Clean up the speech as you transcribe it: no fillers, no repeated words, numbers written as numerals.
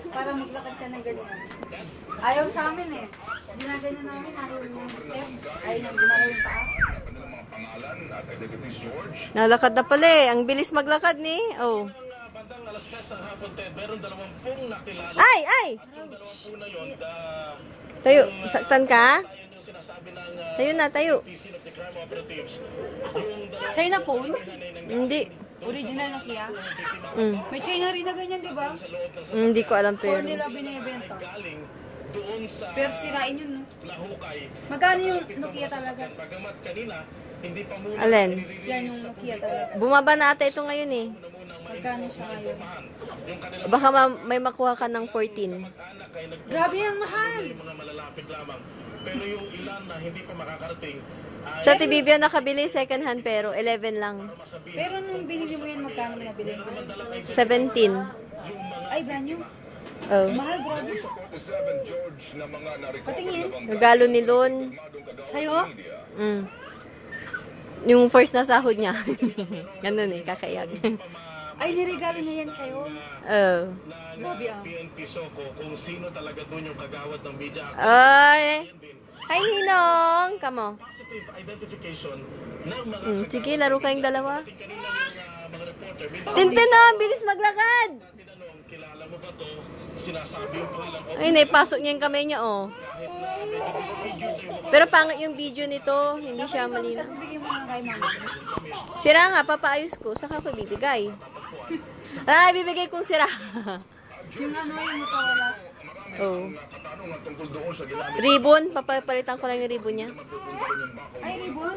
Para maglakad siya ng ganyan. Ayaw sa amin eh. Ginaganyan namin, ayaw yung step. Ayaw yung gumalaw yung paa. Nalakad na pala eh. Ang bilis maglakad ni. Oh. Bandang alas 3 ng hapon, meron 20 nakilala. Ay! Ay! Yung 20 na yun, Tayo. Saktan ka? yun yung sinasabi ng Tayo na, tayo. Scene of the Crime Operatives. Yung China phone? Hindi. Original na Kia? Mm. May China rin na ganyan, di ba? Hindi ko alam Or pero. nila binibenta. galing doon sa Pero sirain yun, no? Lahukay. Magkano yung Nokia talaga? Bagamat kanina, hindi pa muna Alin? Yan yung Nokia talaga. Bumaba na ata ito ngayon eh. Magkano siya ngayon? yung kanilang Baka may makuha ka ng 14. anak ay Grabe ang mahal! yung mga malalapit lamang. Pero yung ilan na hindi pa makakarating, ay Sa Tibibia nakabili second hand pero 11 lang. Pero nung binili mo yan, magkano mo nabili? 17. Ay, brand new. Oh. Mahal, grabe. Patingin. Regalo ni Lon. Sa'yo? Mm. Yung first na sahod niya. Ganun eh, kakaiyak. Ay, niregalo niya yan sa'yo. Oh. Grabe ah. PNP Soko kung sino talaga doon yung kagawad ng media. Ay! Hi, Ninong! Kamo. Positive identification ng mga Sige, laro kayong dalawa. kanina yung mga reporter. May Tintin na! Bilis maglakad! tinanong, kilala mo ba to? Sinasabi yung pangalan ko. Ay, naipasok niya yung kamay niya, oh. Pero pangit yung video nito. Hindi siya malinaw. Bigyan mo nga kay mama. Sira nga, papaayos ko. Saka ko ibibigay. Ay, bibigay kong sira. Yung ano, yung nakawala. Oh. Ribbon, papapalitan ko lang yung ribbon niya. Ay, ribbon?